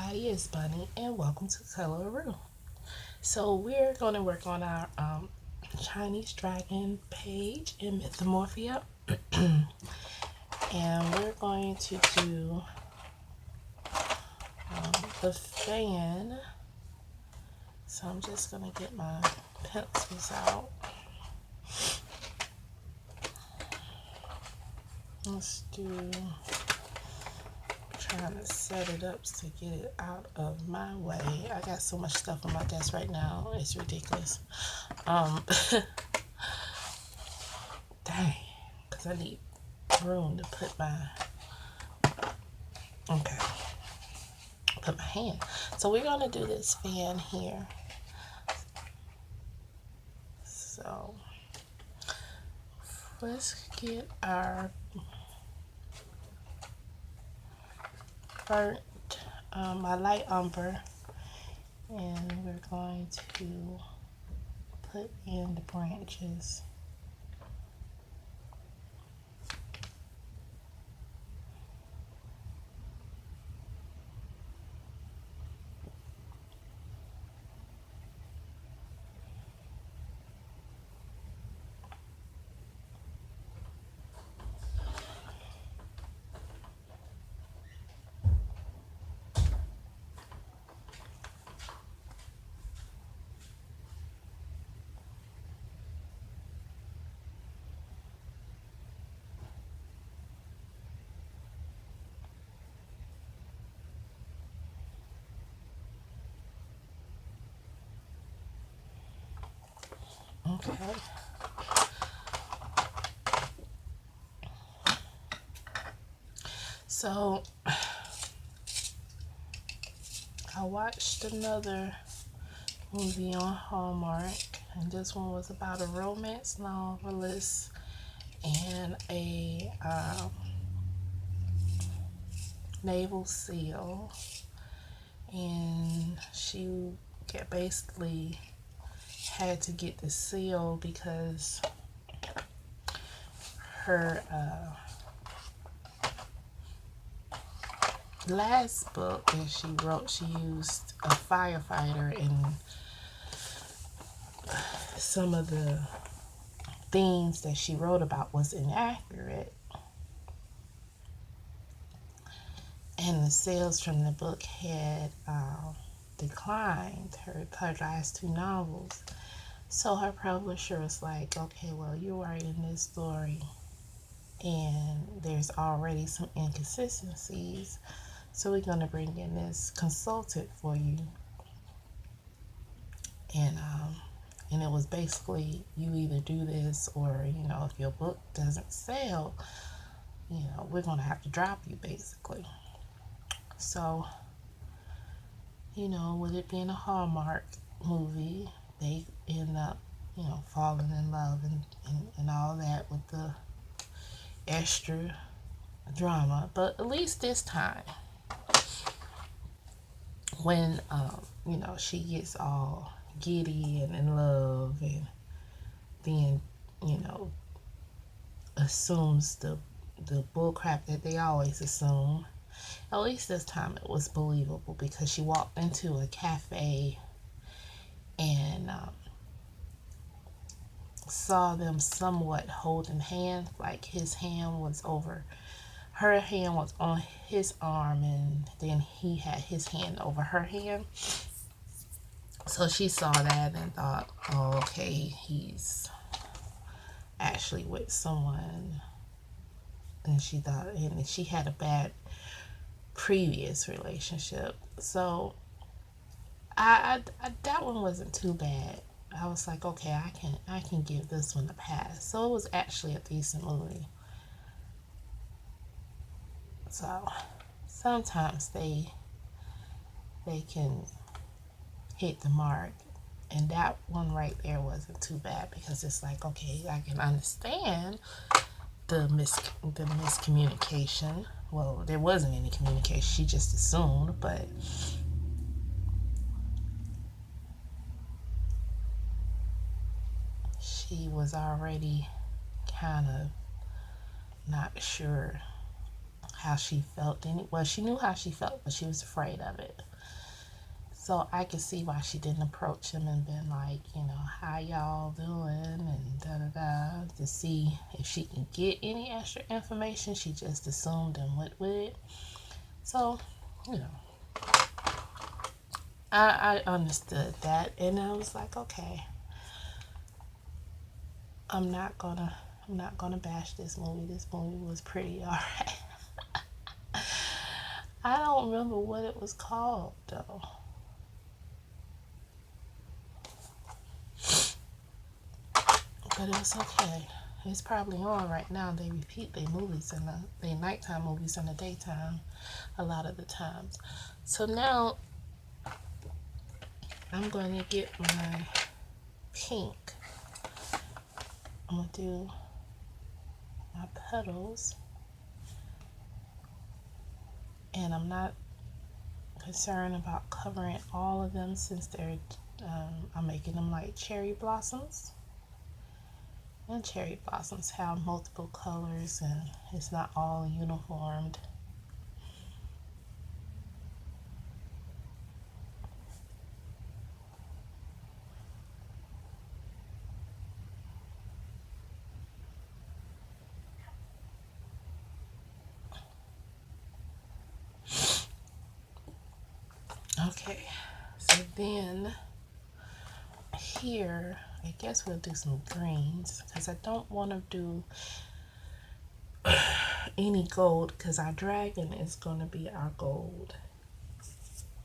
everybody, it's Bunny and welcome to Coloralong. So we're going to work on our Chinese dragon page in Mythomorphia. And we're going to do the fan. So I'm just going to get my pencils out. Let's do, trying to set it up to get it out of my way. I got so much stuff on my desk right now, it's ridiculous. Dang, because I need room to put my, put my hand. So we're going to do this fan here. So let's get our burnt, my light umber, and we're going to put in the branches. Okay. So I watched another movie on Hallmark, and this one was about a romance novelist and a naval seal, and she basically had to get the seal because her last book that she wrote, she used a firefighter, and some of the things that she wrote about was inaccurate, and the sales from the book had declined, her last two novels. So her publisher was like, okay, well, you're writing this story and there's already some inconsistencies, so we're going to bring in this consultant for you. And it was basically, you either do this or, if your book doesn't sell, we're going to have to drop you, basically. So, with it being a Hallmark movie, they end up, falling in love and all that with the extra drama. But at least this time, when, she gets all giddy and in love, and then, assumes the bull crap that they always assume. At least this time it was believable, because she walked into a cafe and saw them somewhat holding hands, like his hand was over, her hand was on his arm, and then he had his hand over her hand. So she saw that and thought, oh, okay, he's actually with someone. And she thought, and she had a bad previous relationship. So I that one wasn't too bad. I was like, okay, I can give this one a pass. So it was actually a decent movie. So sometimes they can hit the mark, and that one right there wasn't too bad, because it's like, okay, I can understand the miscommunication. Well, there wasn't any communication, she just assumed, but she was already kind of not sure how she felt. Well, she knew how she felt, but she was afraid of it. So I could see why she didn't approach him and been like, you know, how y'all doing and da da da, to see if she can get any extra information. She just assumed and went with it. So, you know, I understood that, and I was like, okay, I'm not gonna bash this movie. This movie was pretty alright. I don't remember what it was called though. But it was okay. It's probably on right now. They repeat their movies and their nighttime movies in the daytime a lot of the times. So now I'm going to get my pink. I'm going to do my petals. And I'm not concerned about covering all of them since they're I'm making them like cherry blossoms. And cherry blossoms have multiple colors and it's not all uniformed. Okay, so then here, I guess we'll do some greens because I don't want to do any gold because our dragon is going to be our gold.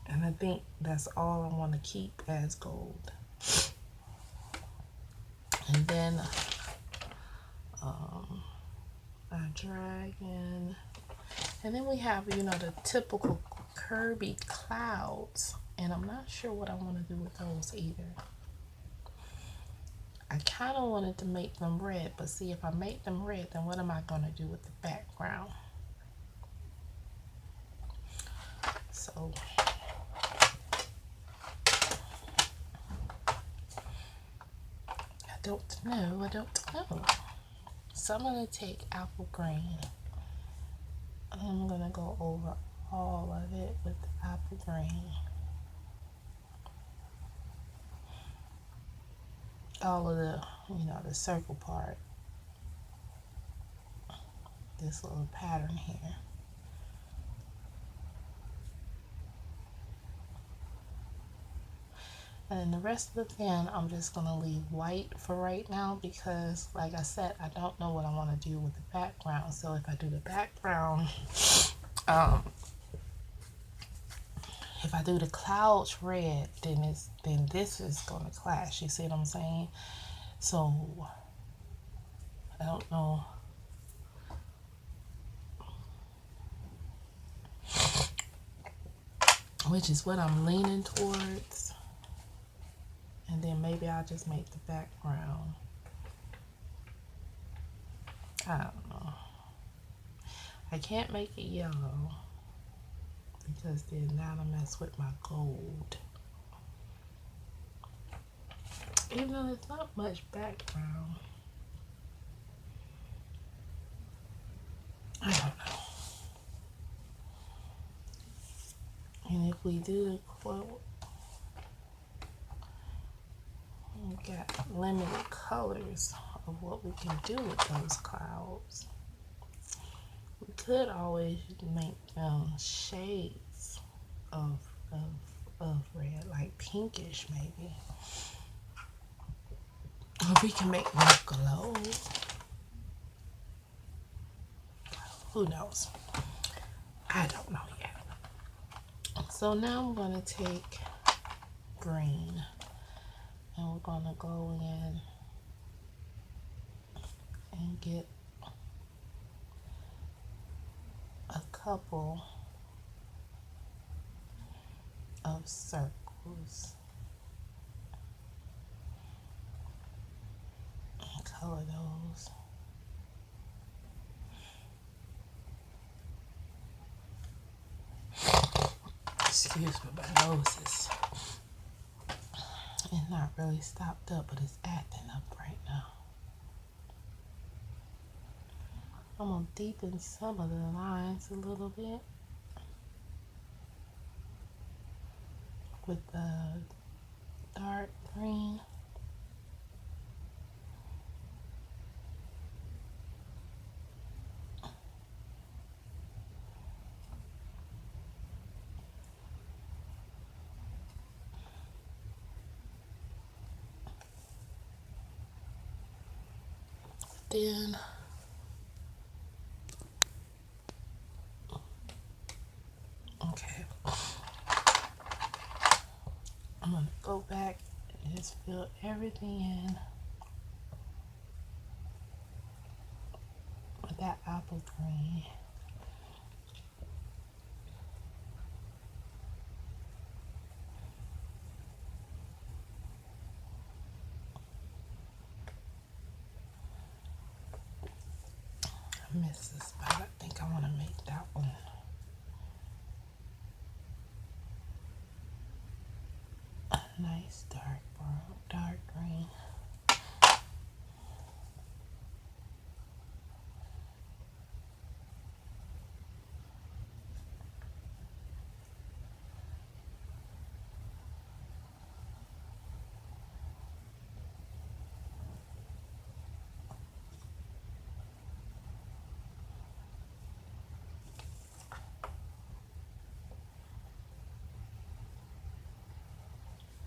And I think that's all I want to keep as gold. And then our dragon. And then we have, you know, the typical Kerby clouds. And I'm not sure what I want to do with those either. I kind of wanted to make them red, but see, if I make them red, then what am I going to do with the background? So I don't know. So I'm going to take apple green. I'm going to go over all of it with apple green. All of the, you know, the circle part. This little pattern here. And then the rest of the pen, I'm just going to leave white for right now because, like I said, I don't know what I want to do with the background. So if I do the background, if I do the clouds red, then this is going to clash. You see what I'm saying? So I don't know. Which is what I'm leaning towards. And then maybe I'll just make the background. I don't know. I can't make it yellow because then that'll mess with my gold. Even though there's not much background. I don't know. And if we do the quote, we got limited colors of what we can do with those clouds. We could always make shades of red, like pinkish maybe. Or we can make them glow. Who knows? I don't know yet. So now I'm going to take green and we're going to go in and get a couple of circles and color those. Excuse me, my nose is not really stopped up, but it's acting up right now. I'm going to deepen some of the lines a little bit. with the dark green. Then okay, I'm gonna go back and just fill everything in with that apple green. I missed this spot. I think I want to make that one a nice dark brown, dark green.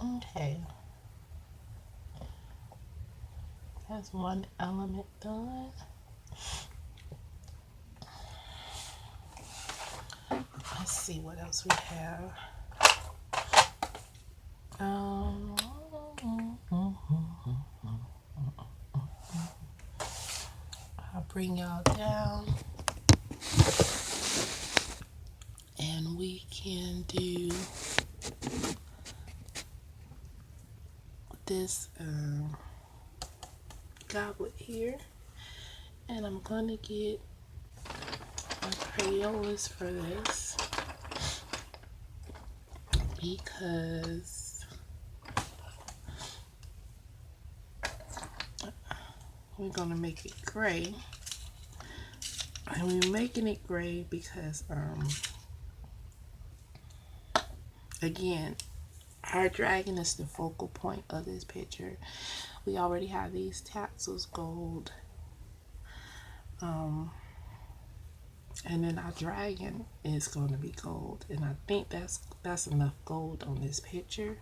Okay, that's one element done. Let's see what else we have. I'll bring y'all down and we can do this goblet here, and I'm going to get my Crayolas for this because we're going to make it gray, and we're making it gray because again, our dragon is the focal point of this picture. We already have these tassels gold, and then our dragon is going to be gold, and I think that's enough gold on this picture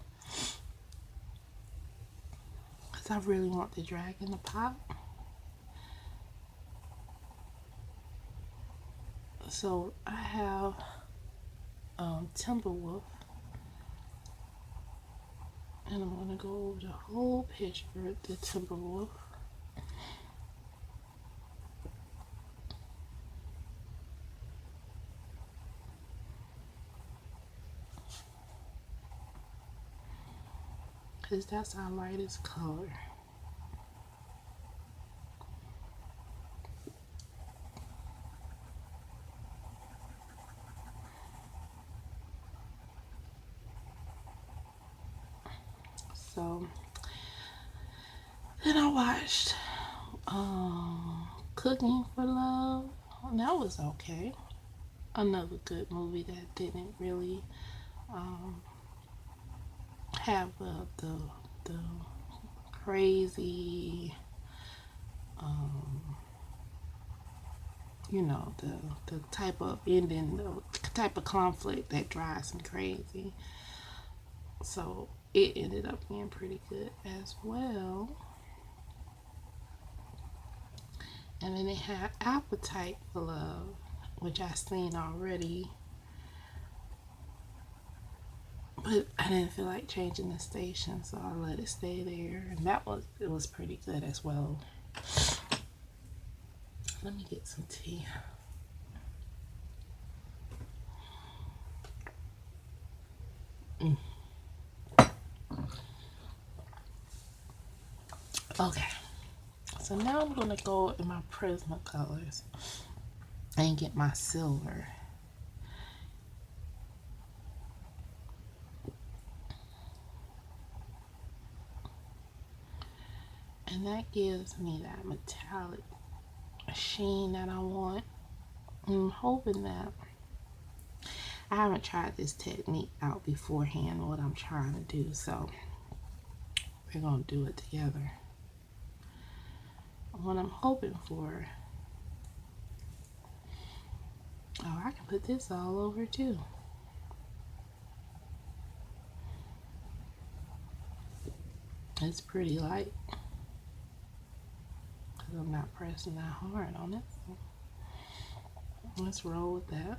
because I really want the dragon to pop. So I have Timberwolf, and I'm going to go over the whole picture of the Timberwolf. Because that's our lightest color. So then I watched Cooking for Love. That was okay. Another good movie that didn't really have the crazy, you know, the type of ending, the type of conflict that drives me crazy. So it ended up being pretty good as well. And then it had Appetite for Love, which I've seen already, but I didn't feel like changing the station, so I let it stay there. And it was pretty good as well. Let me get some tea. Okay, so now I'm gonna go in my Prismacolors and get my silver. And that gives me that metallic sheen that I want. I'm hoping that I haven't tried this technique out beforehand, what I'm trying to do, so we're going to do it together. What I'm hoping for, oh, I can put this all over too. It's pretty light because I'm not pressing that hard on it. So let's roll with that.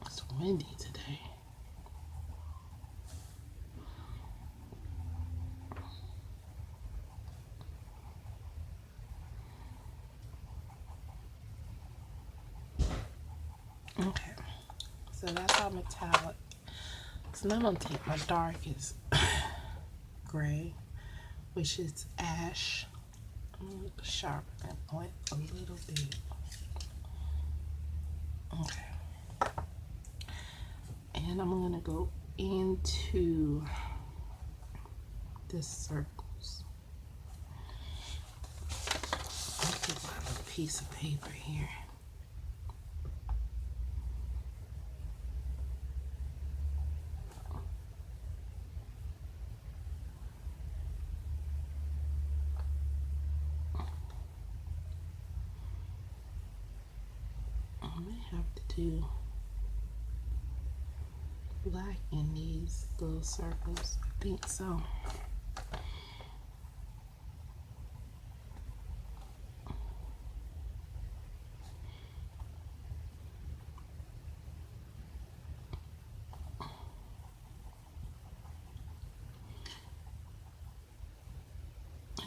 It's windy today. Okay, so that's all metallic. So now I'm going to take my darkest gray, which is ash. I'm going to sharpen it a little bit. Okay. And I'm going to go into the circles. Let's get a piece of paper here. I may have to do black in these little circles. I think so.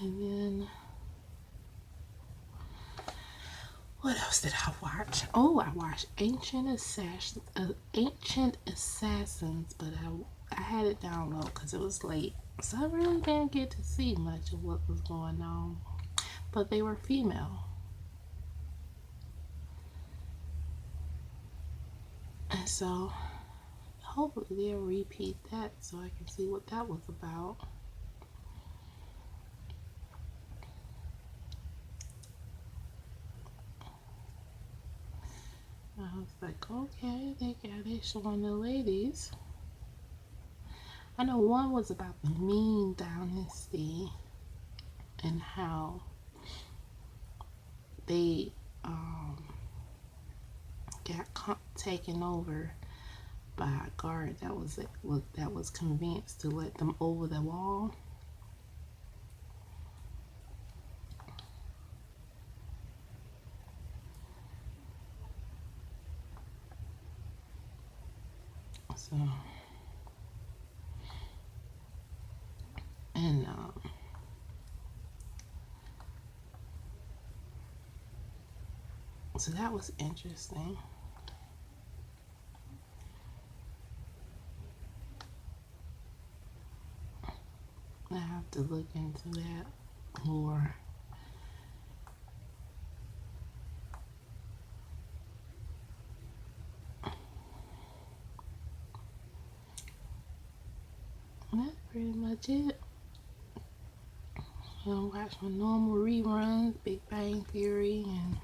And then, what else did I watch? Oh, I watched Ancient Assassins, but I had it down low because it was late, so I really didn't get to see much of what was going on. But they were female, and so hopefully they'll repeat that so I can see what that was about. I was like, okay, they showing the ladies. I know one was about the Ming Dynasty and how they got taken over by a guard that was convinced to let them over the wall. So, and so that was interesting. I have to look into that more. That's pretty much it. I'll watch my normal reruns, Big Bang Theory, and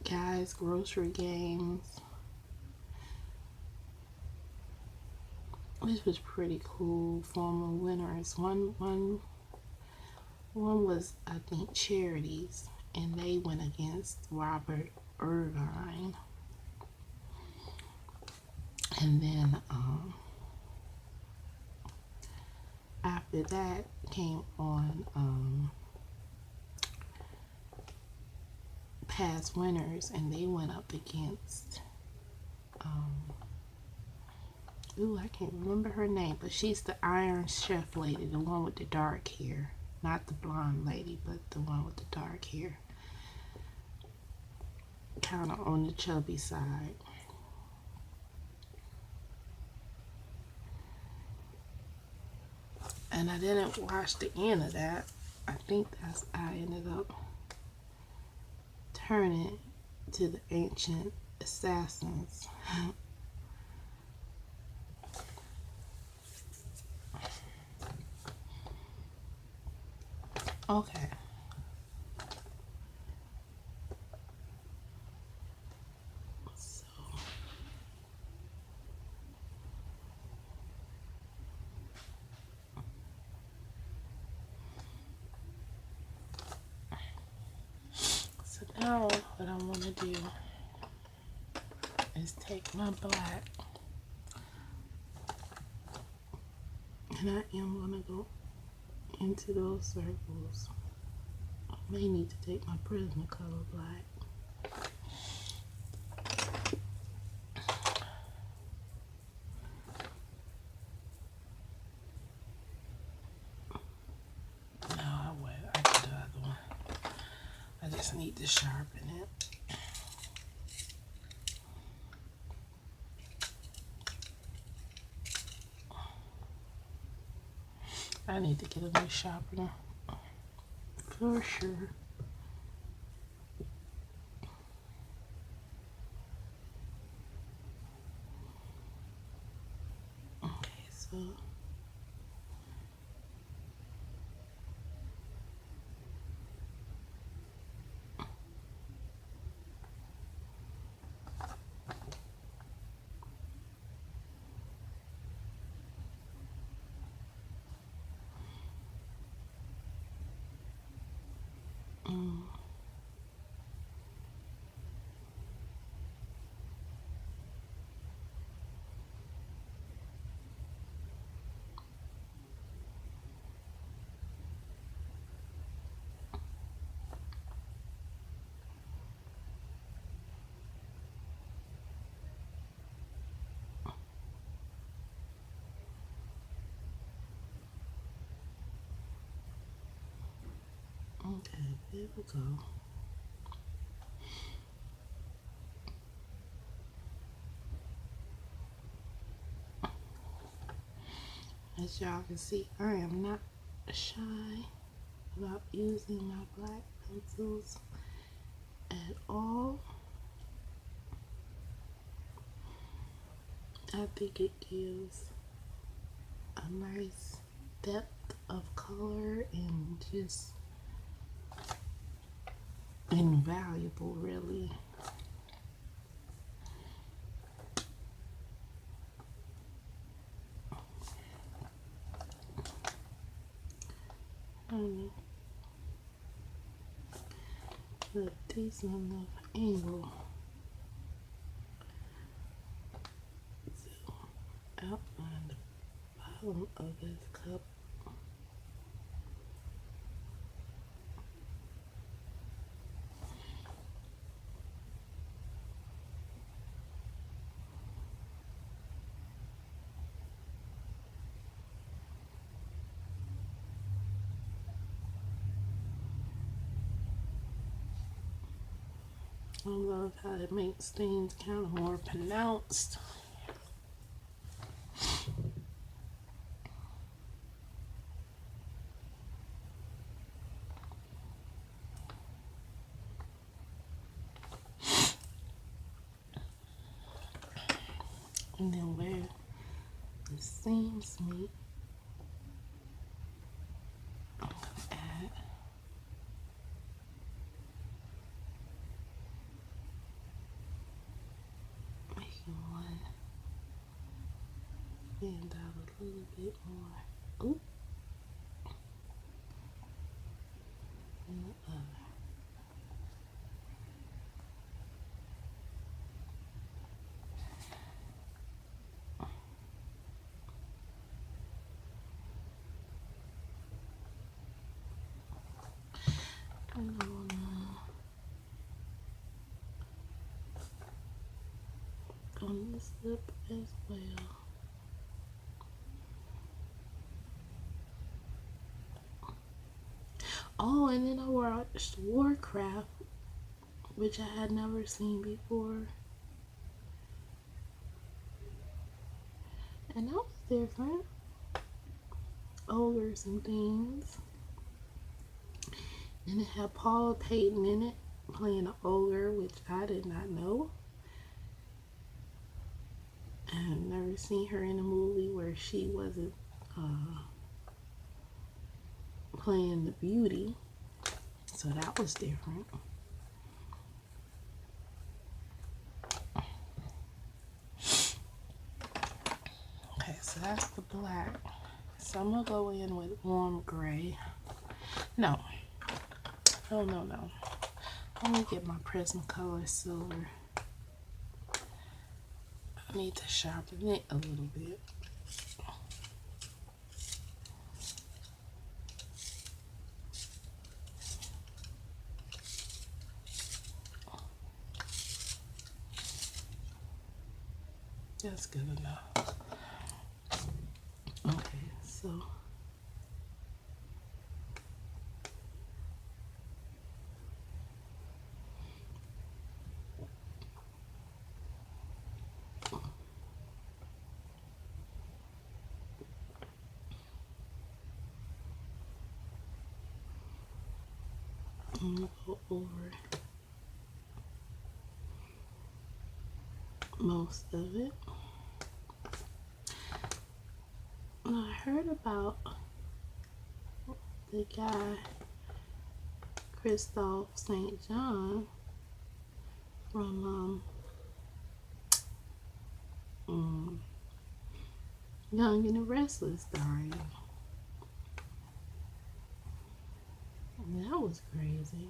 Guys Grocery Games. This was pretty cool. Former winners. One was, I think, Charities, and they went against Robert Irvine. And then after that came on Past Winners, and they went up against ooh, I can't remember her name, but she's the Iron Chef lady, the one with the dark hair. Not the blonde lady, but the one with the dark hair. Kind of on the chubby side. And I didn't watch the end of that. I think I ended up turn it to the ancient assassins. Okay. So now what I want to do is take my black, and I am going to go into those circles. I may need to take my Prismacolor black. No, I did the other one. I just need to sharpen it. I need to get a new sharpener for sure. Okay, so okay, there we go. As y'all can see, I am not shy about using my black pencils at all. I think it gives a nice depth of color and just invaluable, really. A decent enough angle to outline the bottom of this cup. I love how it makes things kind of more pronounced. And then where the seams meet, I'm going to add making one stand out a little bit more. Oop. And the other. And I want to go on this lip as well. Oh, and then I watched Warcraft, which I had never seen before. And that was different. Ogres and things. And it had Paul Payton in it. playing an ogre, which I did not know. I've never seen her in a movie where she wasn't playing the beauty, so that was different. Okay, so that's the black. So I'm gonna go in with warm gray. No. Let me get my Prismacolor silver. I need to sharpen it a little bit. That's good enough. Okay, so I'm gonna go over most of it. I heard about the guy Christophe St. John from Young and the Restless dying. That was crazy.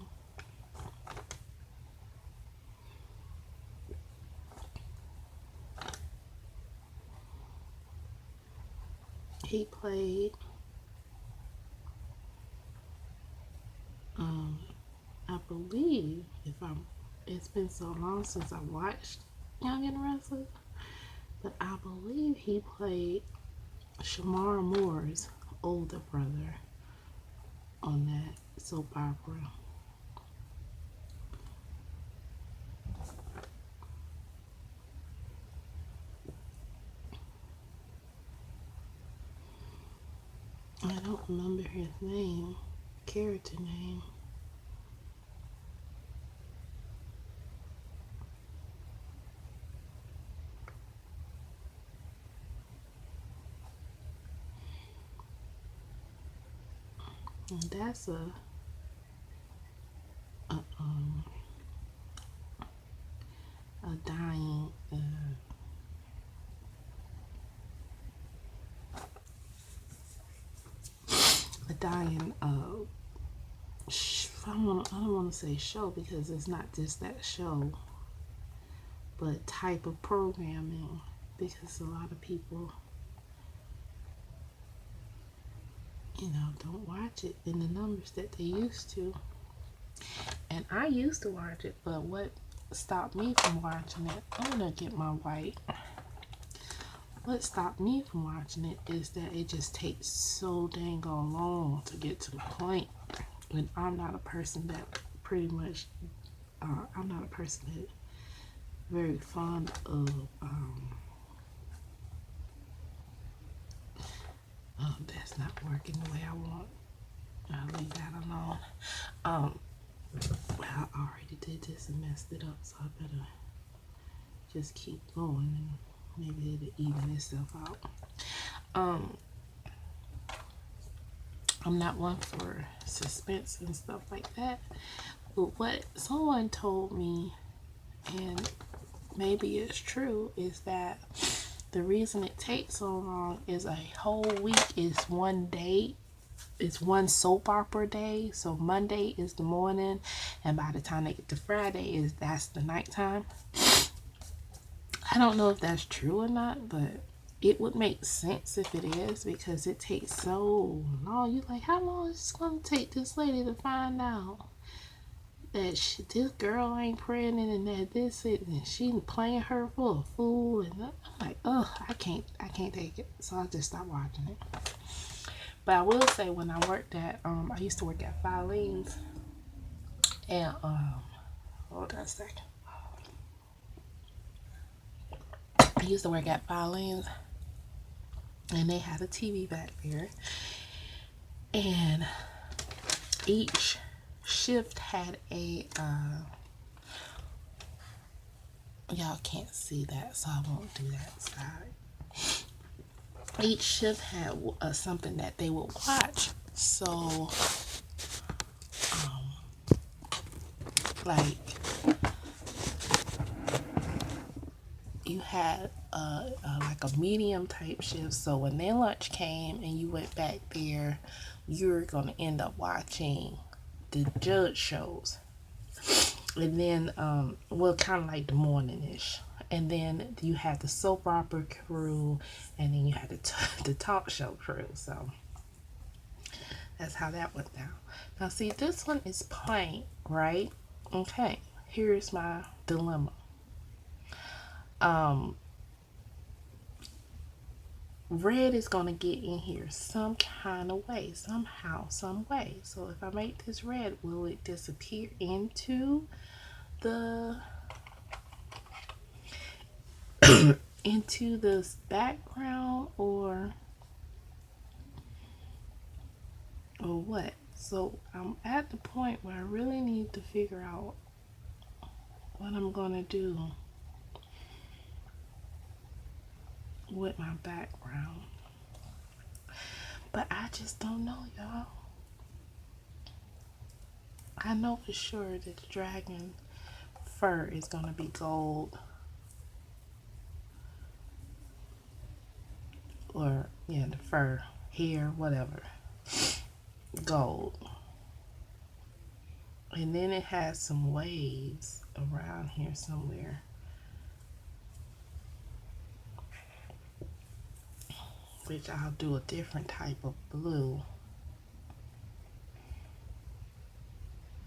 He played I believe it's been so long since I watched Young and the Restless, but I believe he played Shamar Moore's older brother on that soap opera. I don't remember his name, character name. And that's a dying I don't want to say show because it's not just that show, but type of programming, because a lot of people, you know, don't watch it in the numbers that they used to. And I used to watch it, but what stopped me from watching it, I'm gonna get my white. What stopped me from watching it is that it just takes so dang long to get to the point. And I'm not a person that I'm not a person that very fond of that's not working the way I want. I'll leave that alone. Well, I already did this and messed it up, so I better just keep going and maybe it'll even itself out. I'm not one for suspense and stuff like that, but what someone told me, and maybe it's true, is that the reason it takes so long is a whole week is one day. It's one soap opera day. So Monday is the morning, and by the time they get to Friday, that's the nighttime. I don't know if that's true or not, but it would make sense if it is, because it takes so long. You're like, how long is it going to take this lady to find out that this girl ain't pregnant and that this and she playing her for a fool? And I'm like, oh, I can't take it. So I just stopped watching it. But I will say, when I worked at I used to work at Filings, and hold on a second. I used to work at Filings, and they had a TV back there, and each shift had a y'all can't see that, so I won't do that side. Each shift had something that they would watch. So like you had like a medium type shift, so when their lunch came and you went back there, you're gonna end up watching the judge shows. And then well, kind of like the morning-ish. And then you had the soap opera crew, and then you had the talk show crew. So that's how that went down. Now see, this one is plain, right? Okay, here's my dilemma. Red is going to get in here some kind of way, somehow, some way. So if I make this red, will it disappear into the into this background or what? So I'm at the point where I really need to figure out what I'm going to do with my background. But I just don't know, y'all. I know for sure that the dragon fur is going to be gold. Or, yeah, the fur, hair, whatever. Gold. And then it has some waves around here somewhere. Which I'll do a different type of blue.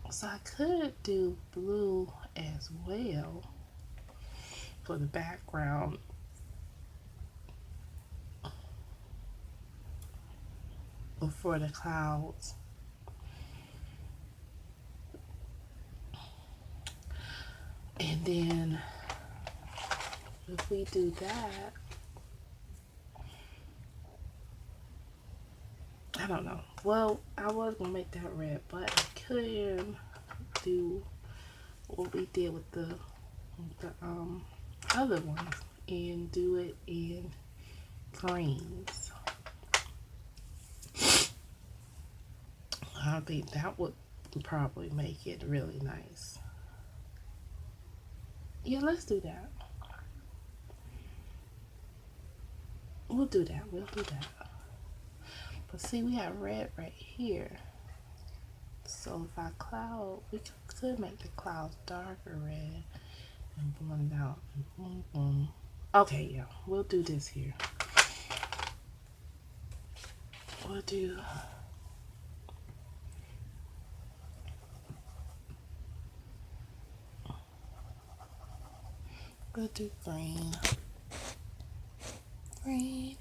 So I could do blue as well for the background. Or for the clouds. And then if we do that, I don't know. Well, I was gonna make that red, but I could do what we did with the other ones and do it in greens. I think that would probably make it really nice. Yeah, let's do that. We'll do that. We'll do that. But see, we have red right here. So if I cloud, we could make the clouds darker red and blend out. Boom, boom. Okay, yeah, we'll do this here. We'll do green. Green.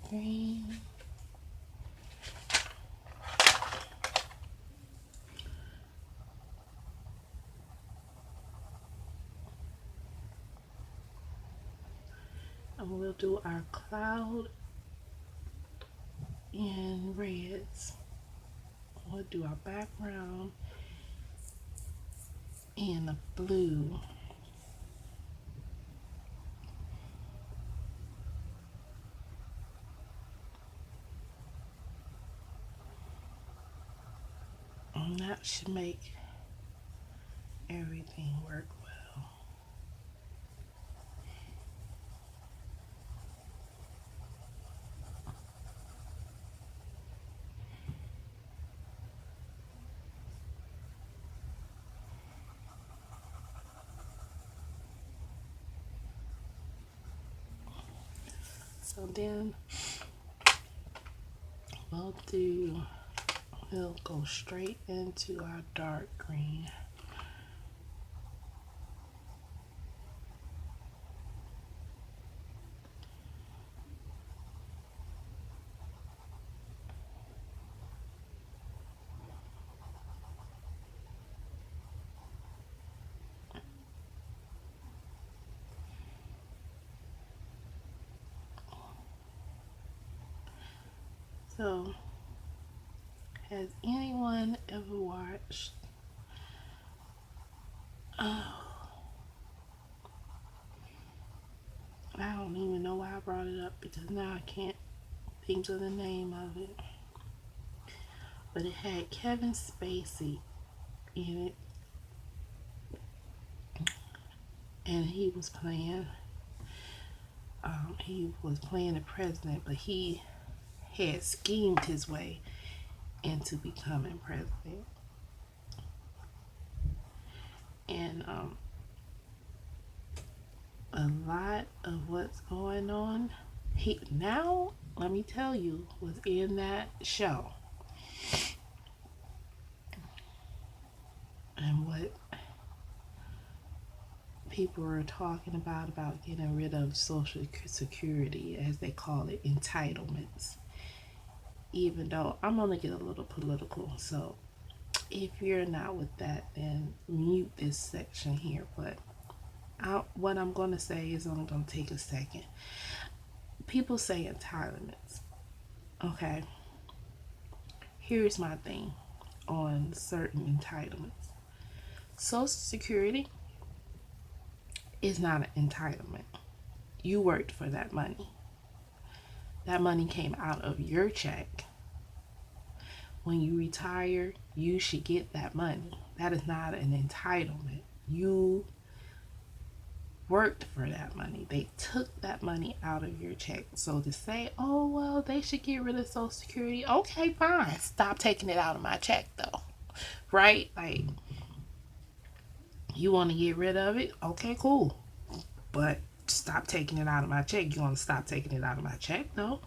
And we'll do our cloud in reds. We'll do our background in a blue. And that should make everything work well. So then we'll go straight into our dark green. So, has anyone ever watched I don't even know why I brought it up because now I can't think of the name of it. But it had Kevin Spacey in it, and he was playing the president, but he had schemed his way into becoming president. And a lot of what's going on, he now, let me tell you, was in that show. And what people were talking about getting rid of Social Security, as they call it, entitlements. Even though I'm going to get a little political, so if you're not with that, then mute this section here. But what I'm going to say is only going to take a second. People say entitlements. Okay. Here's my thing on certain entitlements. Social Security is not an entitlement. You worked for that money. That money came out of your check. When you retire, you should get that money. That is not an entitlement. You worked for that money. They took that money out of your check. So to say, oh, well, they should get rid of Social Security. Okay, fine. Stop taking it out of my check, though. Right? Like, you want to get rid of it? Okay, cool. But stop taking it out of my check. You want to stop taking it out of my check, though?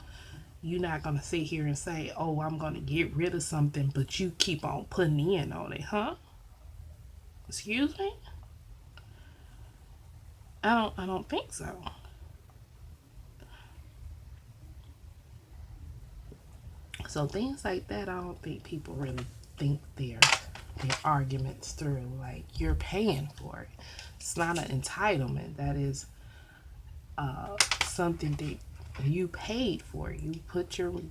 You're not going to sit here and say, oh, I'm going to get rid of something, but you keep on putting in on it, huh? Excuse me? I don't think so. So things like that, I don't think people really think their arguments through. Like, you're paying for it. It's not an entitlement. That is something that you paid for.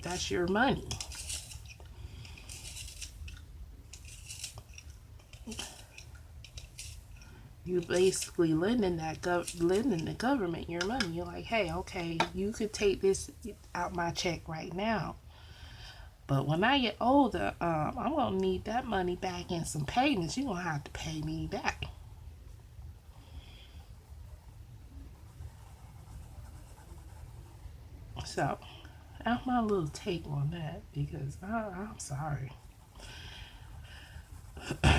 That's your money. You basically lending the government your money. You're like, hey, okay, you could take this out my check right now, but when I get older, I'm gonna need that money back in some payments. You're gonna have to pay me back. So that's my little take on that, because I'm sorry.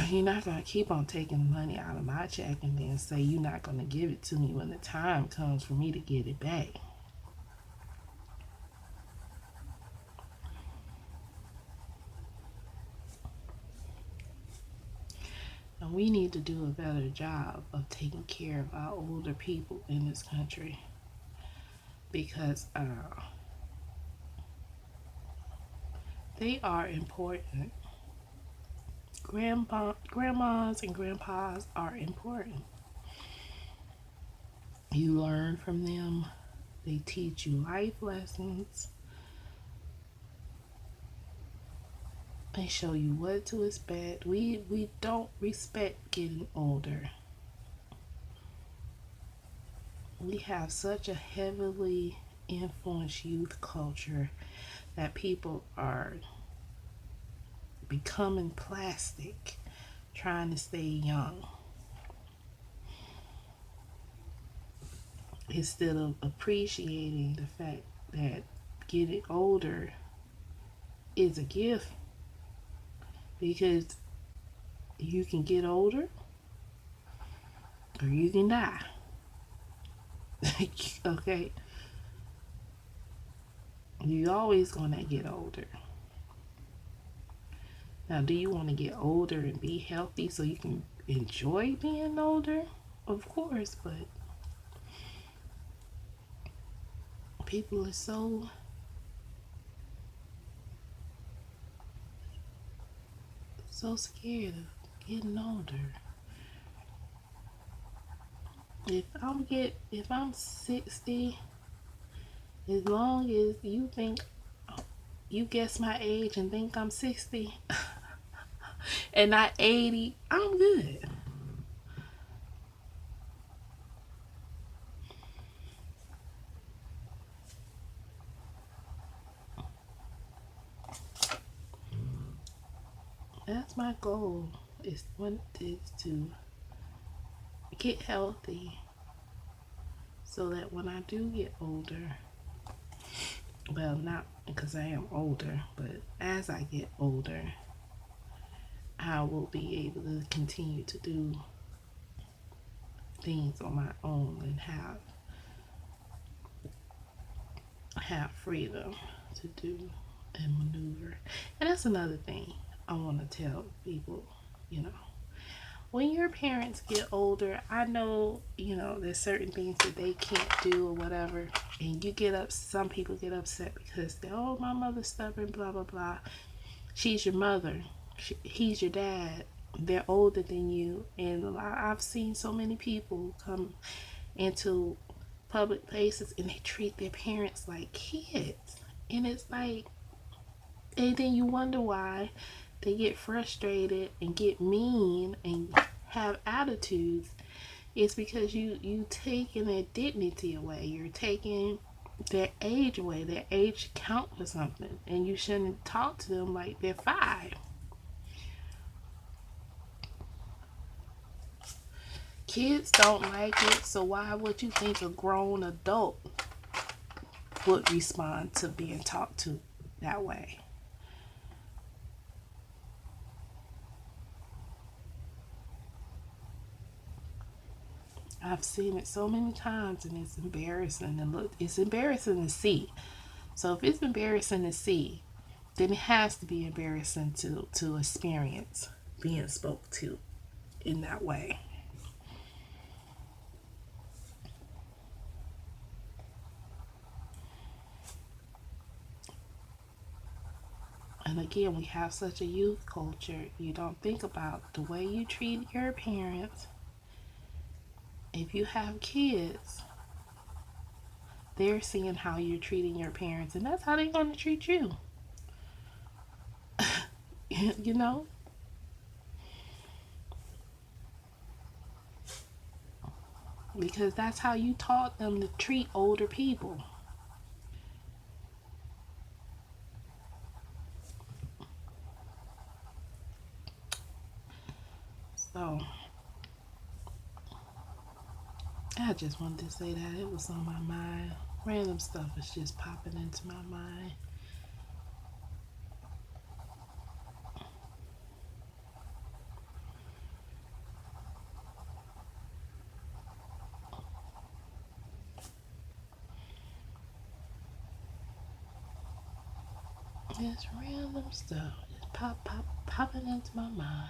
You're not going to keep on taking money out of my check and then say you're not going to give it to me when the time comes for me to get it back. And we need to do a better job of taking care of our older people in this country, because they are important. Grandmas and grandpas are important. You learn from them. They teach you life lessons. They show you what to expect. We don't respect getting older. We have such a heavily influenced youth culture that people are becoming plastic, trying to stay young, instead of appreciating the fact that getting older is a gift, because you can get older or you can die. Okay? You're always gonna get older. Now, do you want to get older and be healthy so you can enjoy being older? Of course, but people are so scared of getting older. If I'm 60, as long as you guess my age and think I'm 60 and not 80, I'm good. That's my goal. Is to get healthy so that when I do get older, well, not because I am older, but as I get older, I will be able to continue to do things on my own and have freedom to do and maneuver. And that's another thing I want to tell people, you know. When your parents get older, I know, there's certain things that they can't do or whatever, and you get up. Some people get upset because oh, my mother's stubborn, blah blah blah. She's your mother. He's your dad. They're older than you, and I've seen so many people come into public places and they treat their parents like kids, and it's like, and then you wonder why they get frustrated and get mean and have attitudes. It's because you taking their dignity away. You're taking their age away. Their age count for something, and you shouldn't talk to them like they're 5. Kids don't like it, so why would you think a grown adult would respond to being talked to that way? I've seen it so many times, and it's embarrassing. And look, it's embarrassing to see. So if it's embarrassing to see, then it has to be embarrassing to experience being spoke to in that way. And again, we have such a youth culture. You don't think about the way you treat your parents. If you have kids, they're seeing how you're treating your parents, and that's how they're going to treat you. you know? Because that's how you taught them to treat older people. So, I just wanted to say that it was on my mind. Random stuff is just popping into my mind. Just random stuff just popping into my mind.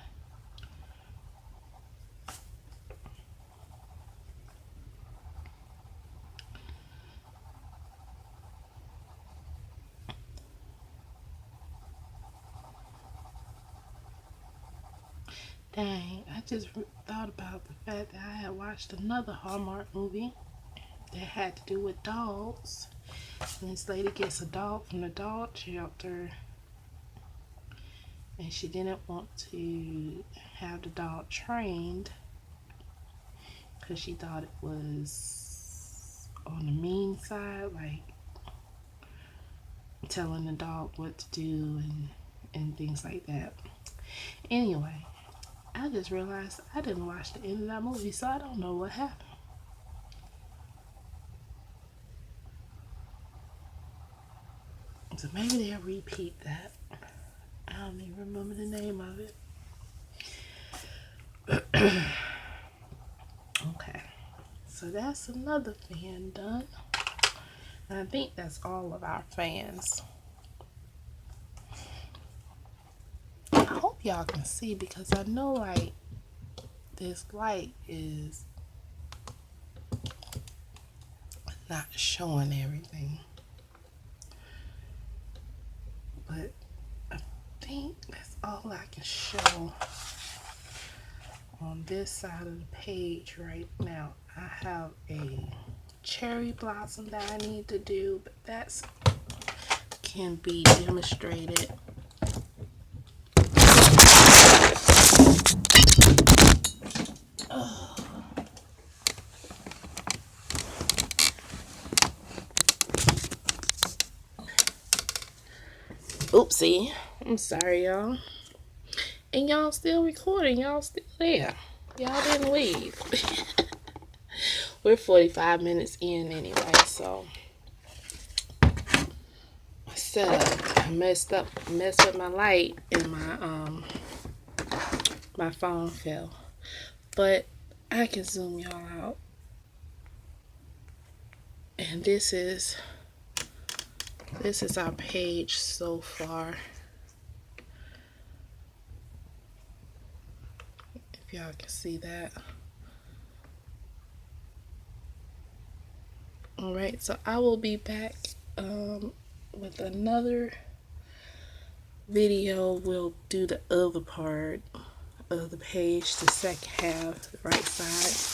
Dang, I just thought about the fact that I had watched another Hallmark movie that had to do with dogs. And this lady gets a dog from the dog shelter, and she didn't want to have the dog trained because she thought it was on the mean side, like telling the dog what to do and things like that. Anyway, I just realized I didn't watch the end of that movie, so I don't know what happened. So maybe they'll repeat that. I don't even remember the name of it. Okay, so that's another fan done. And I think that's all of our fans. I hope y'all can see, because I know like this light is not showing everything. But I think that's all I can show on this side of the page right now. I have a cherry blossom that I need to do, but that's can be demonstrated. Oopsie, I'm sorry y'all. And y'all still recording. Y'all still there. Y'all didn't leave. We're 45 minutes in anyway, so I set up, messed with my light, and my phone fell. But I can zoom y'all out. And this is our page so far. If y'all can see that. Alright, so I will be back with another video. We'll do the other part of the page, the second half, the right side.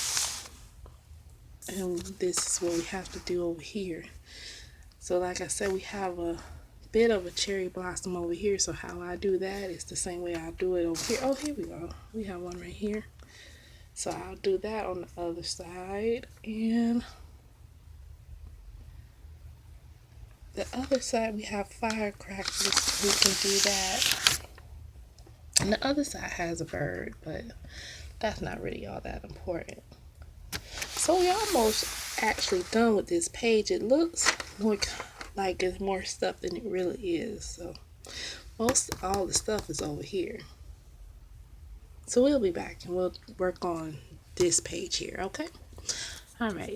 And this is what we have to do over here. So like I said, we have a bit of a cherry blossom over here. So how I do that is the same way I do it over here. Oh, here we go. We have one right here. So I'll do that on the other side. And the other side, we have firecrackers. We can do that. And the other side has a bird, but that's not really all that important. So we're almost actually done with this page. It looks more like it's more stuff than it really is. So all the stuff is over here. So we'll be back and we'll work on this page here, okay? All right.